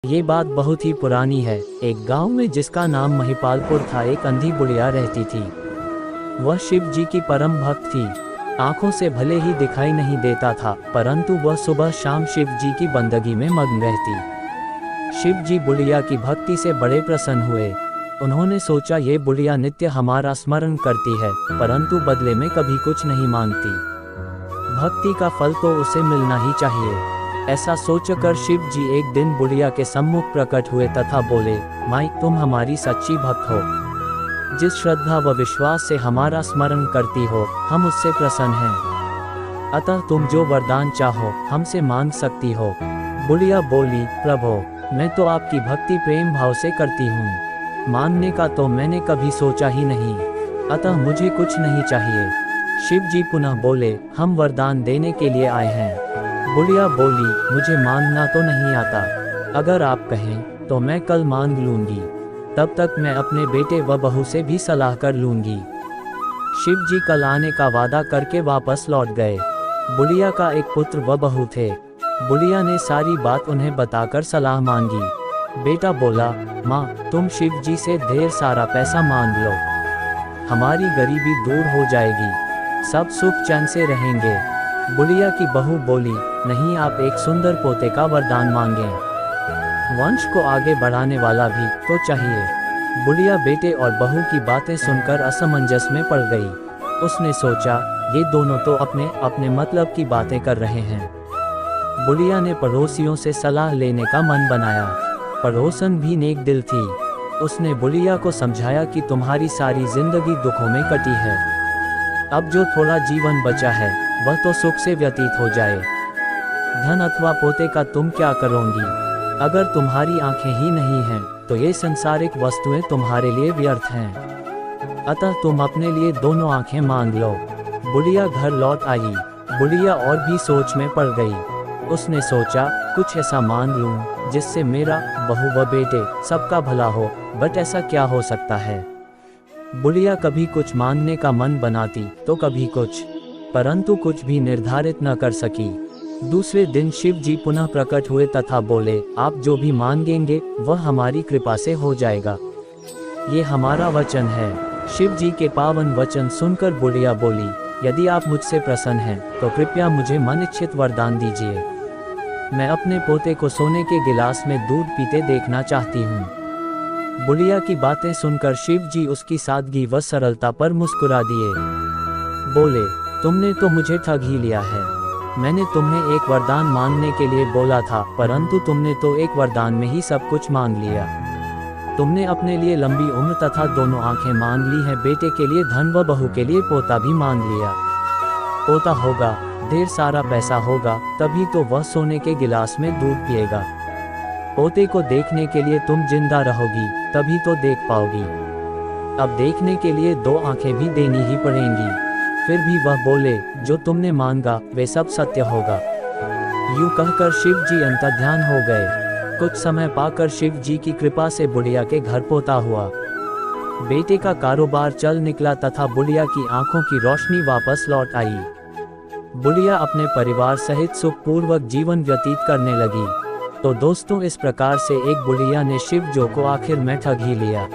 ये बात बहुत ही पुरानी है। एक गांव में जिसका नाम महिपालपुर था, एक अंधी बुढ़िया रहती थी। वह शिव जी की परम भक्त थी। आंखों से भले ही दिखाई नहीं देता था, परंतु वह सुबह शाम शिव जी की बंदगी में मग्न रहती। शिव जी बुढ़िया की भक्ति से बड़े प्रसन्न हुए। उन्होंने सोचा, ये बुढ़िया नित्य हमारा स्मरण करती है, परंतु बदले में कभी कुछ नहीं मांगती। भक्ति का फल तो उसे मिलना ही चाहिए। ऐसा सोचकर शिव जी एक दिन बुढ़िया के सम्मुख प्रकट हुए तथा बोले, माई, तुम हमारी सच्ची भक्त हो। जिस श्रद्धा व विश्वास से हमारा स्मरण करती हो, हम उससे प्रसन्न हैं। अतः तुम जो वरदान चाहो हमसे मांग सकती हो। बुढ़िया बोली, प्रभो, मैं तो आपकी भक्ति प्रेम भाव से करती हूँ। मांगने का तो मैंने कभी सोचा ही नहीं, अतः मुझे कुछ नहीं चाहिए। शिव जी पुनः बोले, हम वरदान देने के लिए आए हैं। बुढ़िया बोली, मुझे मांगना तो नहीं आता। अगर आप कहें तो मैं कल मांग लूंगी, तब तक मैं अपने बेटे व बहू से भी सलाह कर लूंगी। शिव जी कल आने का वादा करके वापस लौट गए। बुढ़िया का एक पुत्र व बहू थे। बुढ़िया ने सारी बात उन्हें बताकर सलाह मांगी। बेटा बोला, माँ, तुम शिव जी से ढेर सारा पैसा मांग लो, हमारी गरीबी दूर हो जाएगी, सब सुख चैन से रहेंगे। बुढ़िया की बहू बोली, नहीं, आप एक सुंदर पोते का वरदान मांगें, वंश को आगे बढ़ाने वाला भी तो चाहिए। बुढ़िया बेटे और बहू की बातें सुनकर असमंजस में पड़ गई। उसने सोचा, ये दोनों तो अपने अपने मतलब की बातें कर रहे हैं। बुढ़िया ने पड़ोसियों से सलाह लेने का मन बनाया। पड़ोसन भी नेक दिल थी। उसने बुढ़िया को समझाया कि तुम्हारी सारी जिंदगी दुखों में कटी है, अब जो थोड़ा जीवन बचा है वह तो सुख से व्यतीत हो जाए। धन अथवा पोते का तुम क्या करोगी? अगर तुम्हारी आंखें ही नहीं हैं, तो ये संसारिक वस्तुएं तुम्हारे लिए व्यर्थ हैं। अतः तुम अपने लिए दोनों आंखें मांग लो। बुढ़िया घर लौट आई। बुढ़िया और भी सोच में पड़ गई। उसने सोचा, कुछ ऐसा मांग लूं जिससे मेरा, बहू व बेटे सबका भला हो, बट ऐसा क्या हो सकता है? बुढ़िया कभी कुछ मांगने का मन बनाती तो कभी कुछ, परंतु कुछ भी निर्धारित न कर सकी। दूसरे दिन शिव जी पुनः प्रकट हुए तथा बोले, आप जो भी मांगेंगे वह हमारी कृपा से हो जाएगा, ये हमारा वचन है। शिव जी के पावन वचन सुनकर बुढ़िया बोली, यदि आप मुझसे प्रसन्न हैं तो कृपया मुझे मनिच्छित वरदान दीजिए। मैं अपने पोते को सोने के गिलास में दूध पीते देखना चाहती हूँ। बुढ़िया की बातें सुनकर शिव जी उसकी सादगी व सरलता पर मुस्कुरा दिए। बोले, तुमने तो मुझे ठग ही लिया है। मैंने तुम्हें एक वरदान मांगने के लिए बोला था, परंतु तुमने तो एक वरदान में ही सब कुछ मांग लिया। तुमने अपने लिए लंबी उम्र तथा दोनों आंखें मांग ली हैं, बेटे के लिए धन व बहू के लिए पोता भी मांग लिया। पोता होगा, ढेर सारा पैसा होगा, तभी तो वह सोने के गिलास में दूध पिएगा। पोते को देखने के लिए तुम जिंदा रहोगी, तभी तो देख पाओगी। अब देखने के लिए दो आंखें भी देनी ही पड़ेंगी। फिर भी वह बोले, जो तुमने मांगा वे सब सत्य होगा। यूं कहकर शिव जी अंतर्ध्यान हो गए। कुछ समय पाकर शिव जी की कृपा से बुढ़िया के घर पोता हुआ। बेटे का कारोबार चल निकला तथा बुढ़िया की आंखों की रोशनी वापस लौट आई। बुढ़िया अपने परिवार सहित सुखपूर्वक जीवन व्यतीत करने लगी। तो दोस्तों, इस प्रकार से एक बुढ़िया ने शिव जी को आखिर में ठग ही लिया।